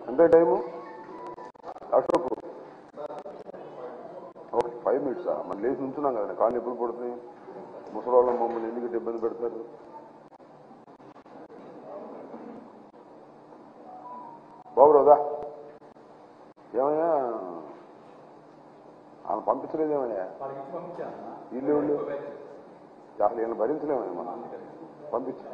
ఎంత time Ashok? Okay 5 minutes. మనం లేచి నుంచున్నాం కదా, కాళ్ళు ఎప్పుడు పడుతున్నాయి? ముసలి మమ్మల్ని ఎందుకు ఇబ్బంది పెడతారు? బాబురావుదా ఏమయ్యా ఆమె పంపించలేదేమయ్యా? ఇల్లు అసలు ఏమైనా భరించలేమయ్యా మనం పంపించి.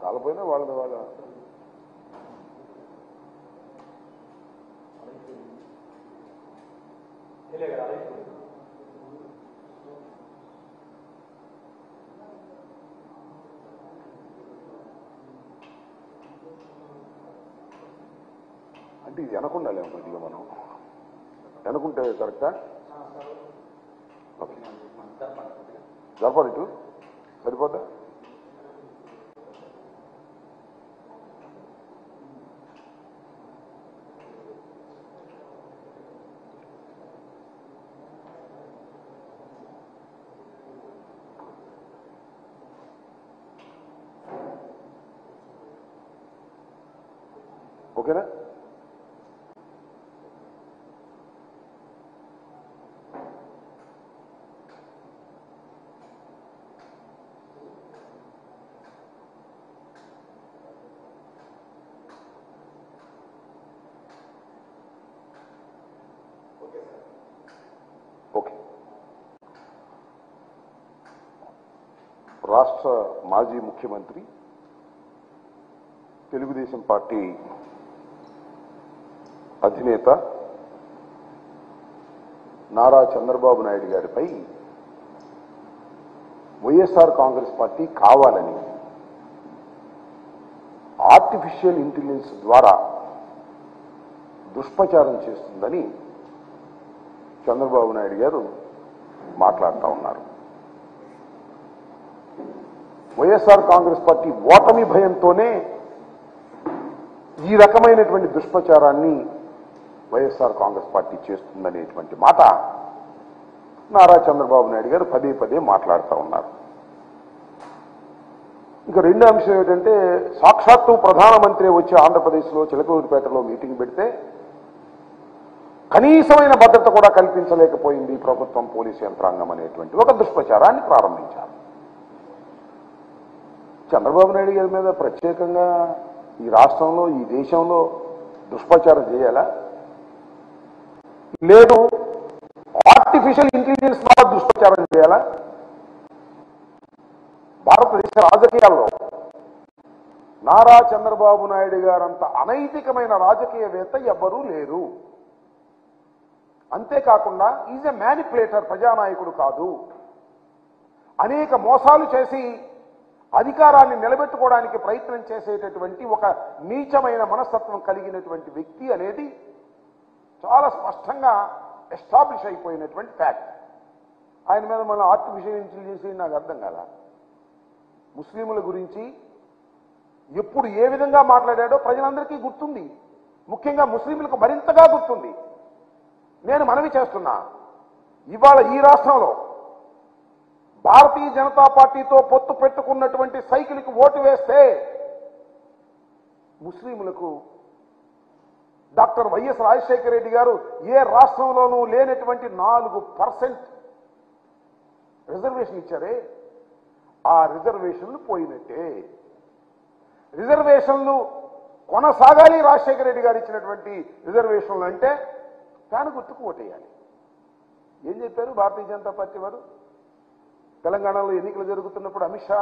కాకపోయినా వాళ్ళ అంటే ఇది వెనకుండాలి కొద్దిగా, మనం వెనకుంటే కరెక్టా? ఓకే జరపాలి, ఇటు సరిపోతా? ఓకేనా? ఓకే. రాష్ట్ర మాజీ ముఖ్యమంత్రి, తెలుగుదేశం పార్టీ అధినేత నారా చంద్రబాబు నాయుడు గారిపై వైఎస్ఆర్ కాంగ్రెస్ పార్టీ కావాలని ఆర్టిఫిషియల్ ఇంటెలిజెన్స్ ద్వారా దుష్ప్రచారం చేస్తుందని చంద్రబాబు నాయుడు గారు మాట్లాడుతూ ఉన్నారు. వైఎస్ఆర్ కాంగ్రెస్ పార్టీ ఓటమి భయంతోనే ఈ రకమైనటువంటి దుష్ప్రచారాన్ని వైఎస్ఆర్ కాంగ్రెస్ పార్టీ చేస్తుందనేటువంటి మాట నారా చంద్రబాబు నాయుడు గారు పదే పదే మాట్లాడుతూ ఉన్నారు. ఇంకా రెండో అంశం ఏమిటంటే, సాక్షాత్తు ప్రధానమంత్రి వచ్చి ఆంధ్రప్రదేశ్లో చిలకలూరిపేటలో మీటింగ్ పెడితే కనీసమైన భద్రత కూడా కల్పించలేకపోయింది ప్రభుత్వం, పోలీసు యంత్రాంగం అనేటువంటి ఒక దుష్ప్రచారాన్ని ప్రారంభించారు. చంద్రబాబు నాయుడు గారి మీద ప్రత్యేకంగా ఈ రాష్ట్రంలో, ఈ దేశంలో దుష్ప్రచారం చేయాలా? లేదు ఆర్టిఫిషియల్ ఇంటెలిజెన్స్ ద్వారా దుష్ప్రచారం చేయాలా? భారతదేశ రాజకీయాల్లో నారా చంద్రబాబు నాయుడు గారంత అనైతికమైన రాజకీయవేత్త ఎవ్వరూ లేరు. అంతేకాకుండా ఈజ్ ఎ మ్యానిపులేటర్, ప్రజానాయకుడు కాదు. అనేక మోసాలు చేసి అధికారాన్ని నిలబెట్టుకోవడానికి ప్రయత్నం చేసేటటువంటి ఒక నీచమైన మనస్తత్వం కలిగినటువంటి వ్యక్తి అనేది చాలా స్పష్టంగా ఎస్టాబ్లిష్ అయిపోయినటువంటి ఫ్యాక్ట్. ఆయన మీద మన ఆర్టిఫిషియల్ ఇంటెలిజెన్స్ నాకు అర్థం కాదా? ముస్లింల గురించి ఎప్పుడు ఏ విధంగా మాట్లాడాడో ప్రజలందరికీ గుర్తుంది, ముఖ్యంగా ముస్లింలకు మరింతగా గుర్తుంది. నేను మనవి చేస్తున్నా, ఇవాళ ఈ రాష్ట్రంలో భారతీయ జనతా పార్టీతో పొత్తు పెట్టుకున్నటువంటి సైకిల్కి ఓటు వేస్తే ముస్లింలకు డాక్టర్ వైఎస్ రాజశేఖర రెడ్డి గారు ఏ రాష్ట్రంలోనూ లేనటువంటి 4% రిజర్వేషన్ ఇచ్చారే, ఆ రిజర్వేషన్లు పోయినట్టే. రిజర్వేషన్లు కొనసాగాలి, రాజశేఖర రెడ్డి గారు ఇచ్చినటువంటి రిజర్వేషన్లు అంటే ఫ్యాన్ గుర్తుకు ఓటేయాలి. ఏం చెప్పారు భారతీయ జనతా పార్టీ వారు? తెలంగాణలో ఎన్నికలు జరుగుతున్నప్పుడు అమిత్ షా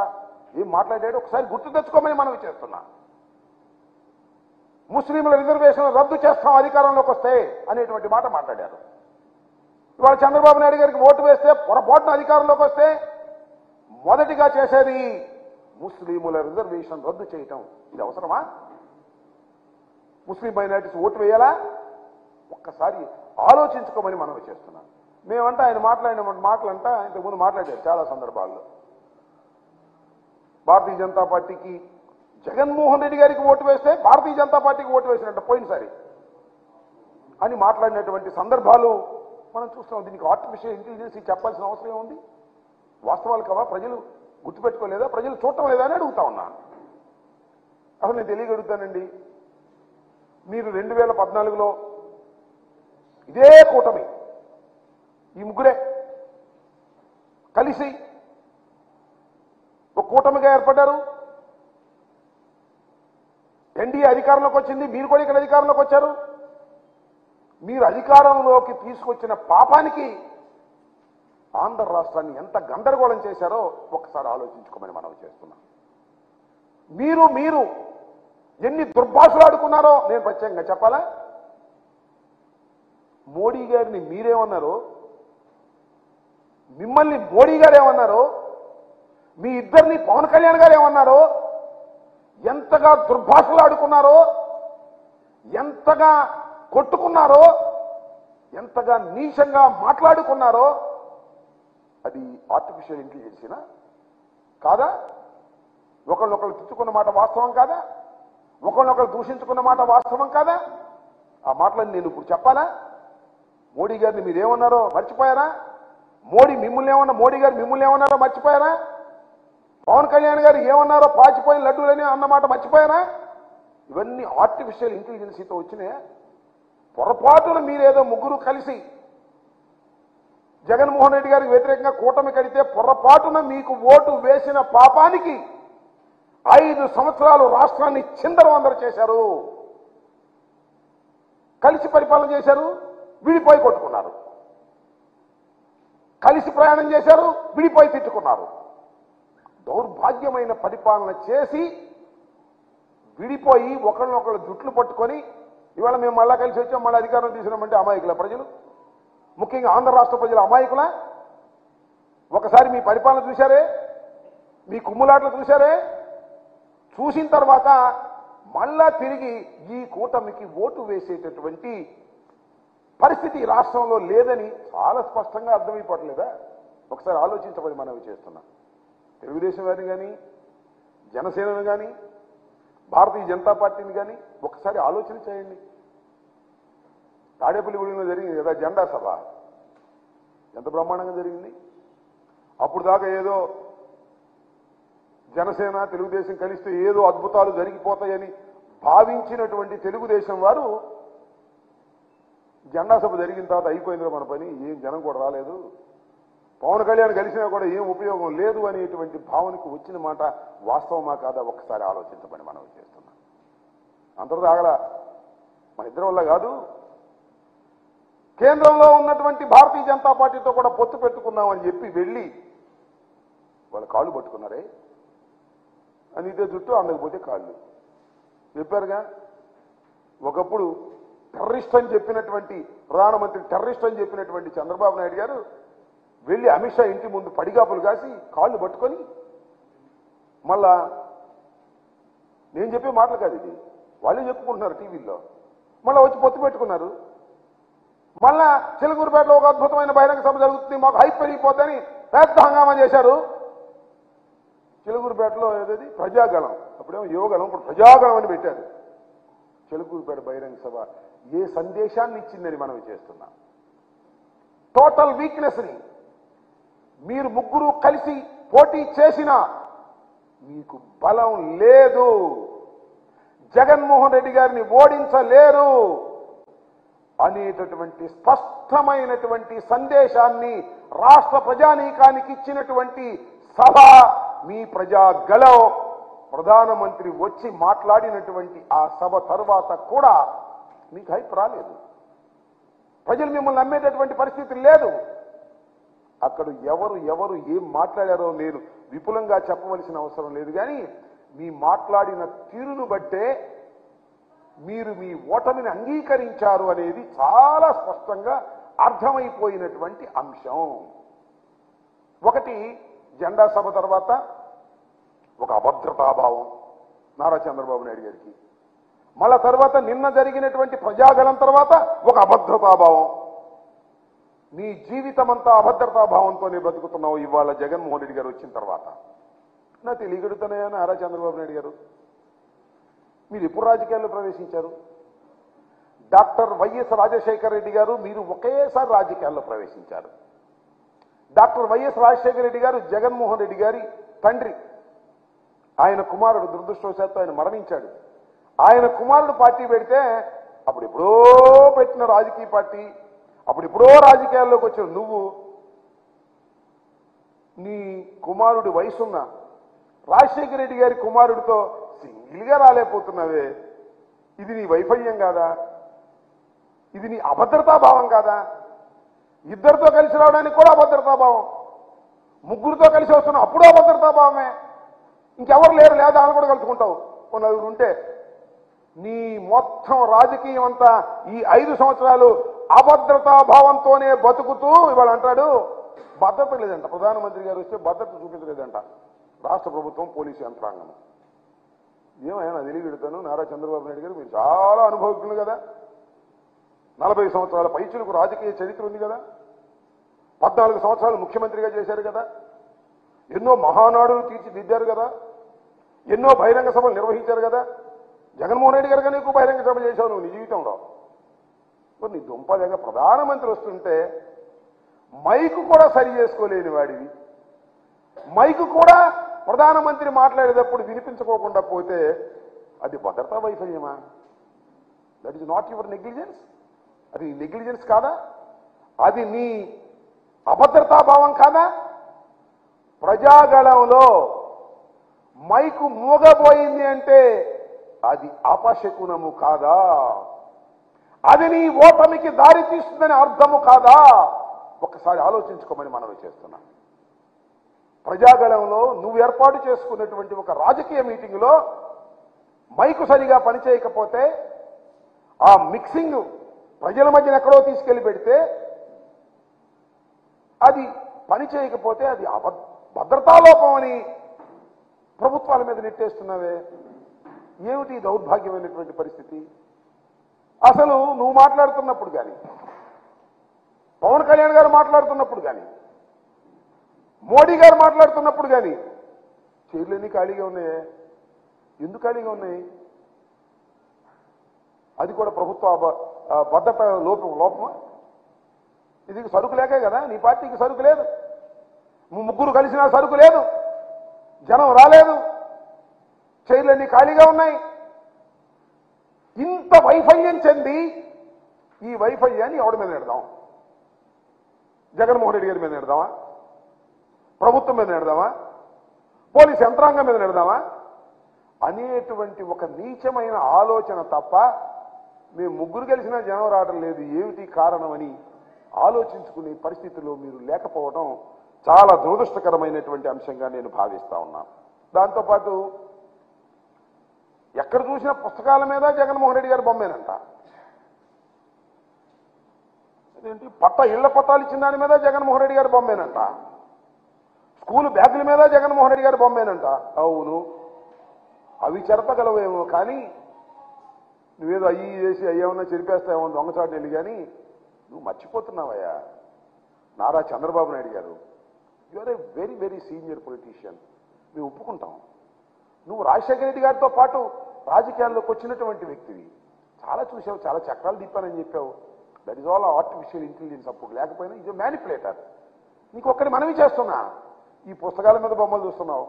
ఏం మాట్లాడాడు ఒకసారి గుర్తు తెచ్చుకోమని మనవి చేస్తున్నా. ముస్లింల రిజర్వేషన్ రద్దు చేస్తాం అధికారంలోకి వస్తే అనేటువంటి మాట మాట్లాడారు. ఇవాళ చంద్రబాబు నాయుడు గారికి ఓటు వేస్తే పొరపాటున అధికారంలోకి వస్తే మొదటిగా చేసేది ముస్లింల రిజర్వేషన్ రద్దు చేయటం. ఇది అవసరమా? ముస్లిం మైనారిటీస్ ఓటు వేయాలా? ఒక్కసారి ఆలోచించుకోమని మనం చేస్తున్నాం. మేమంటే ఆయన మాట్లాడిన మాటలంట ఇంతకుముందు మాట్లాడారు చాలా సందర్భాల్లో. భారతీయ జనతా పార్టీకి జగన్మోహన్ రెడ్డి గారికి ఓటు వేస్తే భారతీయ జనతా పార్టీకి ఓటు వేసినట్టు పోయినసారి అని మాట్లాడినటువంటి సందర్భాలు మనం చూస్తాం. దీనికి ఆర్టిఫిషియల్ ఇంటెలిజెన్స్ చెప్పాల్సిన అవసరం ఏముంది? వాస్తవాలు కావా? ప్రజలు గుర్తుపెట్టుకోలేదా? ప్రజలు చూడటం లేదా అని అడుగుతా ఉన్నాను. అసలు నేను తెలియగలుగుతానండి. మీరు 2014లో ఇదే కూటమి, ఈ ముగ్గురే కలిసి ఒక కూటమిగా ఏర్పడ్డారు. ఎన్డీఏ అధికారంలోకి వచ్చింది. మీరు కూడా ఇక్కడ అధికారంలోకి వచ్చారు. మీరు అధికారంలోకి తీసుకొచ్చిన పాపానికి ఆంధ్ర రాష్ట్రాన్ని ఎంత గందరగోళం చేశారో ఒక్కసారి ఆలోచించుకోమని మనం చేస్తున్నాం. మీరు ఎన్ని దుర్భాషలు ఆడుకున్నారో నేను ప్రత్యేకంగా చెప్పాలా? మోడీ గారిని మీరేమన్నారు, మిమ్మల్ని మోడీ గారు ఏమన్నారు, మీ ఇద్దరిని పవన్ కళ్యాణ్ గారు ఏమన్నారు, ఎంతగా దుర్భాషలు ఆడుకున్నారో, ఎంతగా కొట్టుకున్నారో, ఎంతగా నీచంగా మాట్లాడుకున్నారో అది ఆర్టిఫిషియల్ ఇంటెలిజెన్సేనా కాదా? ఒకళ్ళొకళ్ళు తిట్టుకున్న మాట వాస్తవం కాదా? ఒకళ్ళొకళ్ళు దూషించుకున్న మాట వాస్తవం కాదా? ఆ మాటలను నేను ఇప్పుడు చెప్పాలా? మోడీ గారిని మీరేమన్నారో మర్చిపోయారా? మోడీ గారు మిమ్మల్ని ఏమన్నారో మర్చిపోయారా? పవన్ కళ్యాణ్ గారు ఏమన్నారో పాచిపోయిన లడ్డూలని అన్నమాట మర్చిపోయారా? ఇవన్నీ ఆర్టిఫిషియల్ ఇంటెలిజెన్సీతో వచ్చినాయా? పొరపాటున మీరేదో ముగ్గురు కలిసి జగన్మోహన్ రెడ్డి గారికి వ్యతిరేకంగా కూటమి కడితే పొరపాటున మీకు ఓటు వేసిన పాపానికి 5 సంవత్సరాలు రాష్ట్రాన్ని చిందరవందర చేశారు. కలిసి పరిపాలన చేశారు, విడిపోయి కొట్టుకున్నారు. కలిసి ప్రయాణం చేశారు, విడిపోయి తిట్టుకున్నారు. దౌర్భాగ్యమైన పరిపాలన చేసి విడిపోయి ఒకళ్ళనొకళ్ళు జుట్లు పట్టుకొని ఇవాళ మేము మళ్ళా కలిసి వచ్చాం, మళ్ళీ అధికారం తీసినామంటే అమాయకుల ప్రజలు, ముఖ్యంగా ఆంధ్ర రాష్ట్ర ప్రజలు అమాయకుల? ఒకసారి మీ పరిపాలన చూశారే, మీ కుమ్ములాట్లు చూశారే, చూసిన తర్వాత మళ్ళా తిరిగి ఈ కూటమికి ఓటు వేసేటటువంటి పరిస్థితి రాష్ట్రంలో లేదని చాలా స్పష్టంగా అర్థమైపోవట్లేదా? ఒకసారి ఆలోచించబడి మనవి చేస్తున్నాం. తెలుగుదేశం వారిని కానీ, జనసేనను కానీ, భారతీయ జనతా పార్టీని కానీ ఒకసారి ఆలోచన చేయండి. తాడేపల్లిగూడెంలో జరిగింది కదా జెండా సభ, ఎంత బ్రహ్మాండంగా జరిగింది. అప్పుడు దాకా ఏదో జనసేన తెలుగుదేశం కలిస్తే ఏదో అద్భుతాలు జరిగిపోతాయని భావించినటువంటి తెలుగుదేశం వారు జెండా సభ జరిగిన తర్వాత అయిపోయింది మన పని, ఏం జనం కూడా రాలేదు, పవన్ కళ్యాణ్ కలిసినా కూడా ఏం ఉపయోగం లేదు అనేటువంటి భావనకు వచ్చిన మాట వాస్తవమా కాదా? ఒక్కసారి ఆలోచించమని మనం చేస్తున్నాం. అంతటితో ఆగల, మన ఇద్దరి వల్ల కాదు, కేంద్రంలో ఉన్నటువంటి భారతీయ జనతా పార్టీతో కూడా పొత్తు పెట్టుకున్నామని చెప్పి వెళ్ళి వాళ్ళు కాళ్ళు పట్టుకున్నారే, అని ఇదే జుట్టు అందకపోతే కాళ్ళు చెప్పారుగా. ఒకప్పుడు టెర్రరిస్ట్ అని చెప్పినటువంటి ప్రధానమంత్రి టెర్రరిస్ట్ అని చెప్పినటువంటి చంద్రబాబు నాయుడు గారు వెళ్ళి అమిత్ షా ఇంటి ముందు పడిగాపులు కాసి కాళ్ళు పట్టుకొని, మళ్ళా నేను చెప్పే మాటలు కాదు ఇది, వాళ్ళే చెప్పుకుంటున్నారు టీవీల్లో, మళ్ళీ వచ్చి పొత్తు పెట్టుకున్నారు. మళ్ళా చిలకూరుపేటలో ఒక అద్భుతమైన బహిరంగ సభ జరుగుతుంది, మాకు హైప్ పెరిగిపోద్దని పెద్ద హంగామా చేశారు. చిలకూరుపేటలో ఏదది ప్రజాగళం, అప్పుడేమో యువగళం, ఇప్పుడు ప్రజాగళం అని పెట్టారు. చిలకూరుపేట బహిరంగ సభ ఏ సందేశాన్ని ఇచ్చిందని మనం చేస్తున్నాం? టోటల్ వీక్నెస్ని మీరు ముగ్గురు కలిసి పోటీ చేసినా మీకు బలం లేదు, జగన్మోహన్ రెడ్డి గారిని ఓడించలేరు అనేటటువంటి స్పష్టమైనటువంటి సందేశాన్ని రాష్ట్ర ప్రజానీకానికి ఇచ్చినటువంటి సభ మీ ప్రజాగళం. ప్రధానమంత్రి వచ్చి మాట్లాడినటువంటి ఆ సభ తర్వాత కూడా మీకు హైప్ రాలేదు, ప్రజలు మిమ్మల్ని నమ్మేటటువంటి పరిస్థితి లేదు. అక్కడ ఎవరు ఏం మాట్లాడారో నేను విపులంగా చెప్పవలసిన అవసరం లేదు, కానీ మీ మాట్లాడిన తీరును బట్టే మీరు మీ ఓటమిని అంగీకరించారు అనేది చాలా స్పష్టంగా అర్థమైపోయినటువంటి అంశం. ఒకటి, జెండా సభ తర్వాత ఒక అభద్రతాభావం నారా చంద్రబాబు నాయుడు గారికి, మళ్ళా తర్వాత నిన్న జరిగినటువంటి ప్రజాగళం తర్వాత ఒక అభద్రతాభావం. నీ జీవితం అంతా అభద్రతాభావంతోనే బతుకుతున్నావు ఇవాళ జగన్మోహన్ రెడ్డి గారు వచ్చిన తర్వాత. నా తెలియగడుతున్నాయా నారా చంద్రబాబు నాయుడు గారు? మీరు ఎప్పుడు రాజకీయాల్లో ప్రవేశించారు? డాక్టర్ వైఎస్ రాజశేఖర రెడ్డి గారు మీరు ఒకేసారి రాజకీయాల్లో ప్రవేశించారు. డాక్టర్ వైఎస్ రాజశేఖర రెడ్డి గారు జగన్మోహన్ రెడ్డి గారి తండ్రి. ఆయన కుమారుడు దురదృష్టవశాత్తు ఆయన మరణించాడు. ఆయన కుమారుడు పార్టీ పెడితే అప్పుడు ఎప్పుడో పెట్టిన రాజకీయ పార్టీ, అప్పుడు ఎప్పుడో రాజకీయాల్లోకి వచ్చావు నువ్వు. నీ కుమారుడి వయసున్న రాజశేఖర రెడ్డి గారి కుమారుడితో సింగిల్గా రాలేకపోతున్నావే, ఇది నీ వైఫల్యం కాదా? ఇది నీ అభద్రతాభావం కాదా? ఇద్దరితో కలిసి రావడానికి కూడా అభద్రతాభావం, ముగ్గురితో కలిసి వస్తున్నావు అప్పుడు అభద్రతాభావమే. ఇంకెవరు లేరు, లేదా అని కూడా కలుసుకుంటావు కొన్ని నలుగురు ఉంటే. నీ మొత్తం రాజకీయం అంతా ఈ 5 సంవత్సరాలు అభద్రతాభావంతోనే బతుకుతూ ఇవాళ అంటాడు భద్రత లేదంట. ప్రధానమంత్రి గారు వస్తే భద్రత చూపించలేదంట రాష్ట్ర ప్రభుత్వం, పోలీసు యంత్రాంగం. ఏమైనా తెలియగెడతాను నారా చంద్రబాబు నాయుడు గారు, మీరు చాలా అనుభవజ్ఞులు కదా, 40 సంవత్సరాల పైచులకు రాజకీయ చరిత్ర ఉంది కదా, 14 సంవత్సరాలు ముఖ్యమంత్రిగా చేశారు కదా, ఎన్నో మహానాడులు తీర్చిదిద్దారు కదా, ఎన్నో బహిరంగ సభలు నిర్వహించారు కదా. జగన్మోహన్ రెడ్డి గారు కానీ ఎక్కువ బహిరంగ సభ చేశావు నువ్వు నీ జీవితంలో. నీ దుంపదేగా ప్రధానమంత్రి వస్తుంటే మైకు కూడా సరి చేసుకోలేని వాడివి, మైకు కూడా ప్రధానమంత్రి మాట్లాడేటప్పుడు వినిపించుకోకుండా పోతే అది భద్రతా వైఫల్యమా? That is not your negligence. అది నెగ్లిజెన్స్ కాదా? అది నీ అభద్రతాభావం కాదా? ప్రజాగళంలో మైకు మూగబోయింది అంటే అది అపశకునము కాదా? అది నీ ఓటమికి దారి తీస్తుందని అర్థము కాదా? ఒక్కసారి ఆలోచించుకోమని మనవి చేస్తున్నా. ప్రజాగళంలో నువ్వు ఏర్పాటు చేసుకున్నటువంటి ఒక రాజకీయ మీటింగ్లో మైకు సరిగా పనిచేయకపోతే, ఆ మిక్సింగ్ ప్రజల మధ్యన ఎక్కడో తీసుకెళ్లి పెడితే, అది పని చేయకపోతే అది భద్రతాలోపం అని ప్రభుత్వాల మీద నెట్టేస్తున్నావే. ఏమిటి దౌర్భాగ్యమైనటువంటి పరిస్థితి? అసలు నువ్వు మాట్లాడుతున్నప్పుడు కానీ, పవన్ కళ్యాణ్ గారు మాట్లాడుతున్నప్పుడు కానీ, మోడీ గారు మాట్లాడుతున్నప్పుడు కానీ చైర్లన్నీ ఖాళీగా ఉన్నాయే. ఎందుకు ఖాళీగా ఉన్నాయి? అది కూడా ప్రభుత్వ భద్రత లోపమా? ఇది సరుకు లేకే కదా, నీ పార్టీకి సరుకు లేదు, ముగ్గురు కలిసినా సరుకు లేదు, జనం రాలేదు, చైర్లన్నీ ఖాళీగా ఉన్నాయి. ఇంత వైఫల్యం చెంది ఈ వైఫల్యాన్ని ఎవడి మీద నెడదాం? జగన్మోహన్ రెడ్డి గారి మీద నెడదామా? ప్రభుత్వం మీద నెడదామా? పోలీస్ యంత్రాంగం మీద నెడదామా అనేటువంటి ఒక నీచమైన ఆలోచన తప్ప మేము ముగ్గురు కలిసినా జనం రావడం లేదు, ఏమిటి కారణమని ఆలోచించుకునే పరిస్థితిలో మీరు లేకపోవడం చాలా దురదృష్టకరమైనటువంటి అంశంగా నేను భావిస్తా ఉన్నాను. దాంతోపాటు ఎక్కడ చూసినా పుస్తకాల మీద జగన్మోహన్ రెడ్డి గారి బొమ్మేనంట. అదేంటి ఇళ్ల పట్టాలు ఇచ్చిన దాని మీద జగన్మోహన్ రెడ్డి గారి బొమ్మేనంట. స్కూల్ బ్యాగుల మీద జగన్మోహన్ రెడ్డి గారి బొమ్మేనంట. అవును, అవి చెరపగలవేమో, కానీ నువ్వేదో అయ్యి చేసి అయ్యేమన్నా చెరిపేస్తావేమో దొంగచాటు వెళ్ళి. కానీ నువ్వు మర్చిపోతున్నావయ్యా నారా చంద్రబాబు నాయుడు గారు, you are a very very senior politician. మేము ఒప్పుకుంటాం. నువ్వు రాజశేఖర రెడ్డి గారితో పాటు రాజకీయాల్లోకి వచ్చినటువంటి వ్యక్తివి. చాలా చూసావు, చాలా చక్రాలు తిప్పానని చెప్పావు. That is all artificial intelligence. అప్పుడు లేకపోయినా ఇది మ్యానిపులేటర్. నీకు ఒక్కడి మనవి చేస్తున్నా, ఈ పుస్తకాల మీద బొమ్మలు చూస్తున్నావు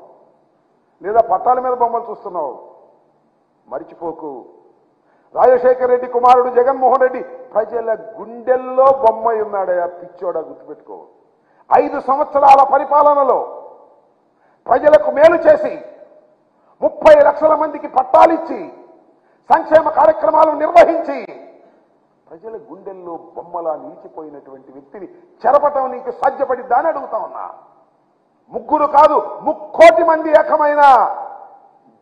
లేదా పట్టాల మీద బొమ్మలు చూస్తున్నావు, మరిచిపోకు. రాజశేఖర రెడ్డి కుమారుడు జగన్మోహన్ రెడ్డి ప్రజల గుండెల్లో బొమ్మ ఉన్నాడయా, పిచ్చోడా, గుర్తుపెట్టుకో. 5 సంవత్సరాల పరిపాలనలో ప్రజలకు మేలు చేసి 30 లక్షల మందికి పట్టాలిచ్చి సంక్షేమ కార్యక్రమాలు నిర్వహించి ప్రజల గుండెల్లో బొమ్మలా నిలిచిపోయినటువంటి వ్యక్తిని చెరపటం నీకు సాధ్యపడిద్దా అని అడుగుతా ఉన్నా. ముగ్గురు కాదు, 1 కోటి మంది ఏకమైన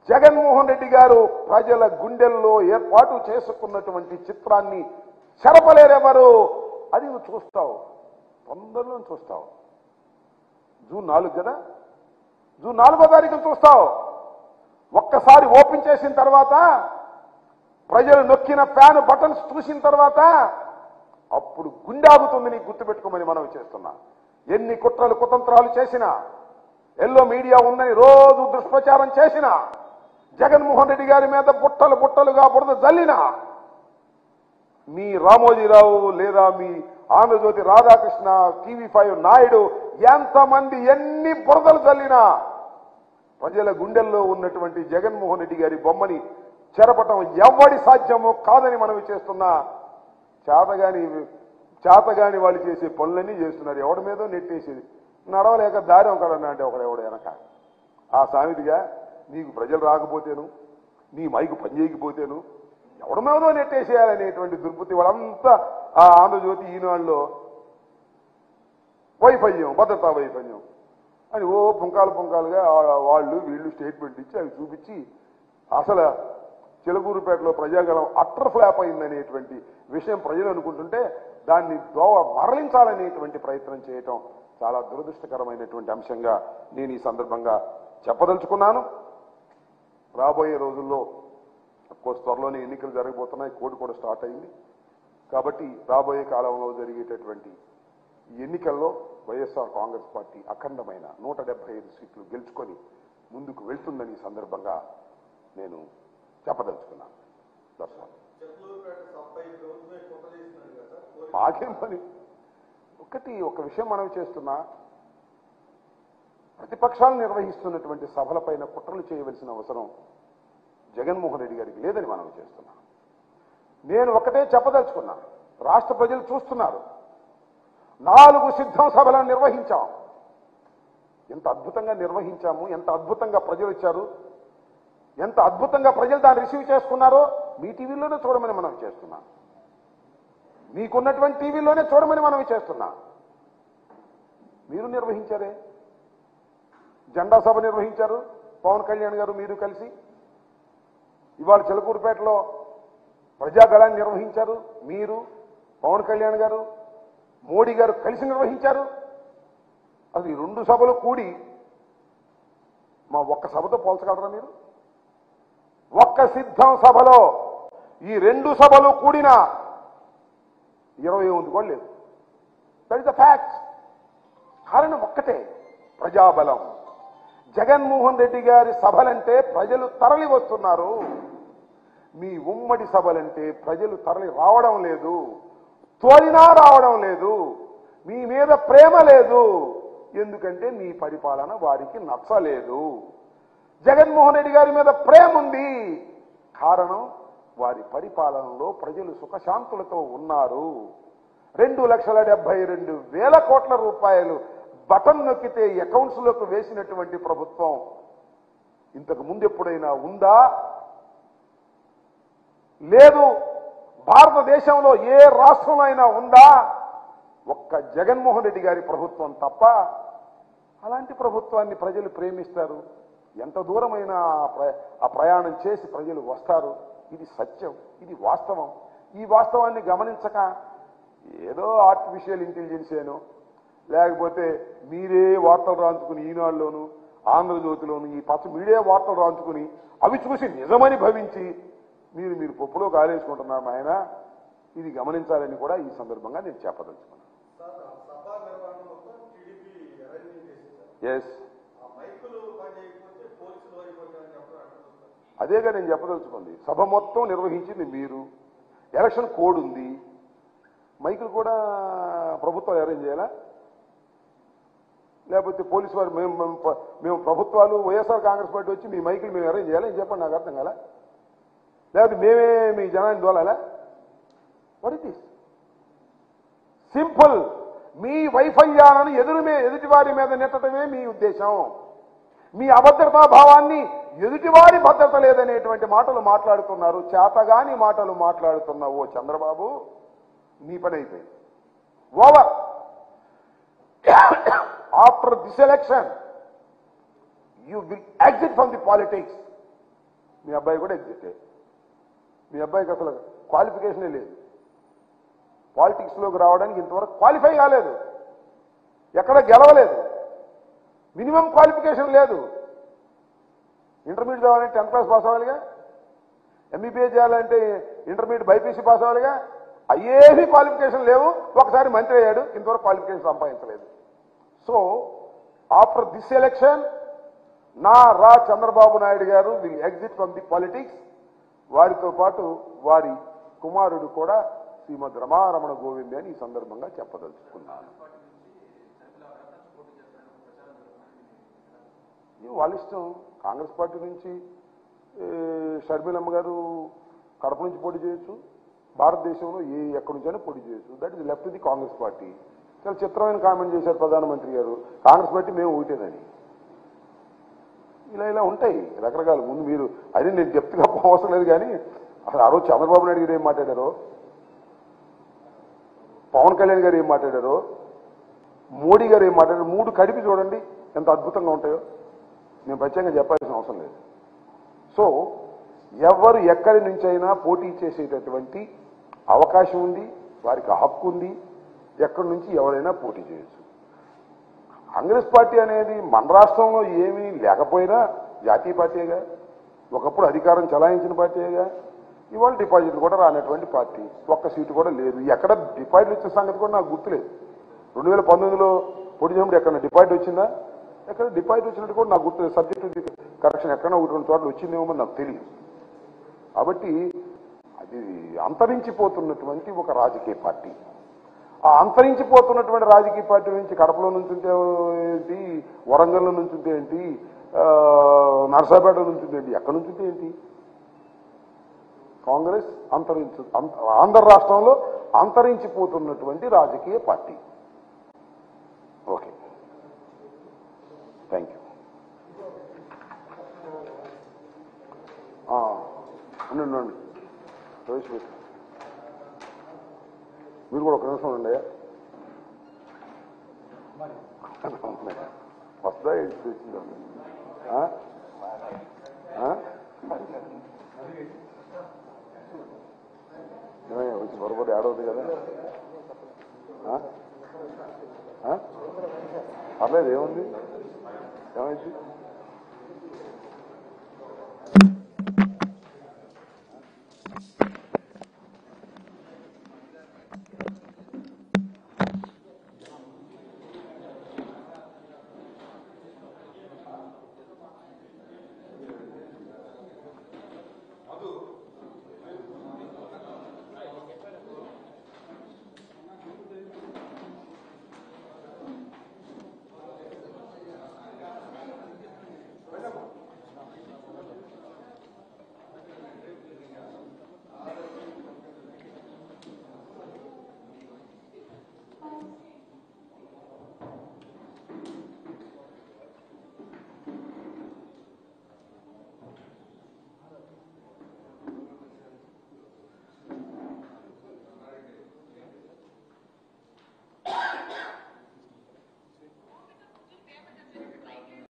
జగన్మోహన్ రెడ్డి గారు ప్రజల గుండెల్లో ఏర్పాటు చేసుకున్నటువంటి చిత్రాన్ని చెరపలేరెవరు? అది నువ్వు చూస్తావు, తొందరలో చూస్తావు. జూన్ 4 కదా, జూన్ 4వ తారీఖున చూస్తావు. ఒక్కసారి ఓపెన్ చేసిన తర్వాత ప్రజలు నొక్కిన ఫ్యాన్ బటన్స్ చూసిన తర్వాత అప్పుడు గుండె ఆగుతుంది. నీకు గుర్తుపెట్టుకోమని మనం చేస్తున్నా. ఎన్ని కుట్రలు కుతంత్రాలు చేసినా, ఎల్లో మీడియా ఉందని రోజు దుష్ప్రచారం చేసినా, జగన్మోహన్ రెడ్డి గారి మీద బుట్టలు బుట్టలుగా బురద జల్లినా, మీ రామోజీరావు లేదా మీ ఆంధ్రజ్యోతి రాధాకృష్ణ, TV5 నాయుడు ఎంతమంది ఎన్ని బురదలు జల్లినా ప్రజల గుండెల్లో ఉన్నటువంటి జగన్మోహన్ రెడ్డి గారి బొమ్మని చెరపటం ఎవడి సాధ్యమో కాదని మనవి చేస్తున్నా. చేతగాని వాళ్ళు చేసే పనులన్నీ చేస్తున్నారు. ఎవడి మీదో నెట్టేసేది. నడవలేక దారి ఒకడన్నా అంటే ఒకడెవడు వెనక. ఆ సామెతిగా నీకు ప్రజలు రాకపోతేను, నీ మైకు పనిచేయకపోతేను ఎవడి మీదో నెట్టేసేయాలనేటువంటి దుర్బుద్ధి వాళ్ళంతా ఆ ఆంధ్రజ్యోతి ఈనాడులో వైఫల్యం, భద్రతా వైఫల్యం అని ఓ పుంకాలుగా వాళ్ళు వీళ్ళు స్టేట్మెంట్ ఇచ్చి అవి చూపించి అసలు చిలకూరుపేటలో ప్రజాగలం అట్టర్ ఫ్లాప్ అయిందనేటువంటి విషయం ప్రజలు అనుకుంటుంటే దాన్ని దోవ మరలించాలనేటువంటి ప్రయత్నం చేయటం చాలా దురదృష్టకరమైనటువంటి అంశంగా నేను ఈ సందర్భంగా చెప్పదలుచుకున్నాను. రాబోయే రోజుల్లో కోర్స్ త్వరలోనే ఎన్నికలు జరగబోతున్నాయి. కోడ్ కూడా స్టార్ట్ అయింది. కాబట్టి రాబోయే కాలంలో జరిగేటటువంటి ఈ ఎన్నికల్లో వైఎస్ఆర్ కాంగ్రెస్ పార్టీ అఖండమైన 175 సీట్లు గెలుచుకొని ముందుకు వెళ్తుందని ఈ సందర్భంగా నేను చెప్పదలుచుకున్నాను. మాకేం పని. ఒక విషయం మనం చేస్తున్నా, ప్రతిపక్షాలు నిర్వహిస్తున్నటువంటి సభలపైన కుట్రలు చేయవలసిన అవసరం జగన్మోహన్ రెడ్డి గారికి లేదని మనం చేస్తున్నాం. నేను ఒకటే చెప్పదలుచుకున్నా, రాష్ట్ర ప్రజలు చూస్తున్నారు. 4 సిద్ధం సభలను నిర్వహించాం. ఎంత అద్భుతంగా నిర్వహించాము, ఎంత అద్భుతంగా ప్రజలు వచ్చారు, ఎంత అద్భుతంగా ప్రజలు దాన్ని రిసీవ్ చేసుకున్నారో మీ టీవీలోనే చూడమని మనం చేస్తున్నాం. మీకున్నటువంటి టీవీలోనే చూడమని మనం చేస్తున్నాం. మీరు నిర్వహించారే, జెండా సభ నిర్వహించారు పవన్ కళ్యాణ్ గారు మీరు కలిసి. ఇవాళ చిలకూరుపేటలో ప్రజాగళాన్ని నిర్వహించారు మీరు, పవన్ కళ్యాణ్ గారు, మోడీ గారు కలిసి నిర్వహించారు. అది 2 సభలు కూడి మా ఒక్క సభతో పోల్చగలరా మీరు? ఒక్క సిద్ధం సభలో ఈ 2 సభలు కూడిన 20 కూడా లేదు. That is the fact. కారణం ఒక్కటే, ప్రజాబలం. జగన్మోహన్ రెడ్డి గారి సభలంటే ప్రజలు తరలి వస్తున్నారు. మీ ఉమ్మడి సభలంటే ప్రజలు తరలి రావడం లేదు, తోలినా రావడం లేదు. మీ మీద ప్రేమ లేదు, ఎందుకంటే మీ పరిపాలన వారికి నచ్చలేదు. జగన్మోహన్ రెడ్డి గారి మీద ప్రేమ ఉంది, కారణం వారి పరిపాలనలో ప్రజలు సుఖశాంతులతో ఉన్నారు. 2,72,000 కోట్ల రూపాయలు బటన్ నొక్కితే అకౌంట్స్లోకి వేసినటువంటి ప్రభుత్వం ఇంతకు ముందు ఎప్పుడైనా ఉందా? లేదు. భారతదేశంలో ఏ రాష్ట్రంలో అయినా ఉందా? ఒక్క జగన్మోహన్ రెడ్డి గారి ప్రభుత్వం తప్ప. అలాంటి ప్రభుత్వాన్ని ప్రజలు ప్రేమిస్తారు. ఎంత దూరమైనా ఆ ప్రయాణం చేసి ప్రజలు వస్తారు. ఇది సత్యం, ఇది వాస్తవం. ఈ వాస్తవాన్ని గమనించక ఏదో ఆర్టిఫిషియల్ ఇంటెలిజెన్సేనో లేకపోతే మీరే వార్తలు రాంచుకుని ఈనాడులోను ఆంధ్రజ్యోతిలోను ఈ పచ్చ మీడియా వార్తలు రాంచుకుని అవి చూసి నిజమని భవించి మీరు పప్పులో కాలేసుకుంటున్నారు ఆయన. ఇది గమనించాలని కూడా ఈ సందర్భంగా నేను చెప్పదలుచుకున్నాను. ఎస్, అదేగా నేను చెప్పదలుచుకుంది. సభ మొత్తం నిర్వహించింది మీరు. ఎలక్షన్ కోడ్ ఉంది, మైకులు కూడా ప్రభుత్వం అరేంజ్ చేయాలా? లేకపోతే పోలీసు వారు మేము ప్రభుత్వాలు వైఎస్ఆర్ కాంగ్రెస్ పార్టీ వచ్చి మీ మైకులు మేము అరేంజ్ చేయాలా? ఏం చెప్పండి, నాకు అర్థం కాలా? లేకపోతే మేమే మీ జనాన్ని దోలాలా? What it is simple. మీ వైఫల్యాలను ఎదుటివారి మీద నెట్టడమే మీ ఉద్దేశం. మీ అభద్రతా భావాన్ని ఎదుటివారి భద్రత లేదనేటువంటి మాటలు మాట్లాడుతున్నారు. చేతగాని మాటలు మాట్లాడుతున్నావు చంద్రబాబు. నీ పని అయిపోయింది. Over. After this election you will exit from the politics. మీ అబ్బాయి కూడా ఎగ్జిట్. మీ అబ్బాయికి అసలు క్వాలిఫికేషనే లేదు. పాలిటిక్స్లోకి రావడానికి ఇంతవరకు క్వాలిఫై కాలేదు, ఎక్కడ గెలవలేదు, మినిమం క్వాలిఫికేషన్ లేదు. ఇంటర్మీడియట్ కావాలంటే 10th క్లాస్ పాస్ అవ్వాలిగా, ఎంబీబీఎస్ చేయాలంటే ఇంటర్మీడియట్ బైపీసీ పాస్ అవ్వాలిగా. అయ్యేవి క్వాలిఫికేషన్ లేవు. ఒకసారి మంత్రి అయ్యాడు, ఇంతవరకు క్వాలిఫికేషన్ సంపాదించలేదు. సో ఆఫ్టర్ దిస్ ఎలక్షన్ రా Chandrababu Naidu garu will exit from the politics. వారితో పాటు వారి కుమారుడు కూడా శ్రీమద్ రమారమణ గోవిందే అని ఈ సందర్భంగా చెప్పదలుచుకున్నాను. వాళ్ళ ఇష్టం. కాంగ్రెస్ పార్టీ నుంచి షర్మిలమ్మ గారు కడప నుంచి పోటీ చేయొచ్చు, భారతదేశంలో ఎక్కడి నుంచైనా పోటీ చేయొచ్చు. That is left the Congress party. చాలా చిత్రమైన కామెంట్ చేశారు ప్రధానమంత్రి గారు, కాంగ్రెస్ పార్టీ మేము ఒకటేదని. ఇలా ఉంటాయి రకరకాల. ముందు మీరు అది నేను చెప్తుగా అవసరం లేదు, కానీ అసలు ఆ రోజు చంద్రబాబు నాయుడు గారు ఏం మాట్లాడారో, పవన్ కళ్యాణ్ గారు ఏం మాట్లాడారో, మోడీ గారు ఏం మాట్లాడారో, 3 కలిపి చూడండి ఎంత అద్భుతంగా ఉంటాయో. నేను ప్రత్యేకంగా చెప్పాల్సిన అవసరం లేదు. సో ఎవరు ఎక్కడి నుంచైనా పోటీ చేసేటటువంటి అవకాశం ఉంది, వారికి హక్కు ఉంది. ఎక్కడి నుంచి ఎవరైనా పోటీ చేయొచ్చు. కాంగ్రెస్ పార్టీ అనేది మన రాష్ట్రంలో ఏమీ లేకపోయినా జాతీయ పార్టీగా, ఒకప్పుడు అధికారం చలాయించిన పార్టీగా, ఇవాళ డిపాజిట్లు కూడా రానటువంటి పార్టీ, ఒక్క సీటు కూడా లేదు. ఎక్కడ డిపాజిట్లు ఇచ్చిన సంగతి కూడా నాకు గుర్తులేదు. 2019లో పోటీ చేసినప్పుడు ఎక్కడ డిపాజిట్ వచ్చిందా? ఎక్కడ డిపాజిట్ వచ్చినట్టు కూడా నాకు గుర్తులేదు. సబ్జెక్ట్ కరెక్షన్ ఎక్కడన్నా 1-2 చోట్ల వచ్చిందేమో నాకు తెలియదు. కాబట్టి అది అంతరించిపోతున్నటువంటి ఒక రాజకీయ పార్టీ. ఆ అంతరించిపోతున్నటువంటి రాజకీయ పార్టీ నుంచి కడపలో నుంచి ఉంటే ఏంటి, వరంగల్లో నుంచి ఉంటే ఏంటి, నర్సాపేట నుంచి ఉంటే ఏంటి, ఎక్కడి నుంచి ఉంటే ఏంటి, కాంగ్రెస్ ఆంధ్ర రాష్ట్రంలో అంతరించిపోతున్నటువంటి రాజకీయ పార్టీ. Okay, thank you. ఉండండి ప్రవేశపెట్టు. మీరు కూడా ఒక నిమిషం ఉండండి. వస్తుందా వచ్చిందా? వచ్చి బరోబర్ ఏడవుతుంది కదా. పర్లేదు, ఏముంది, ఏమైంది?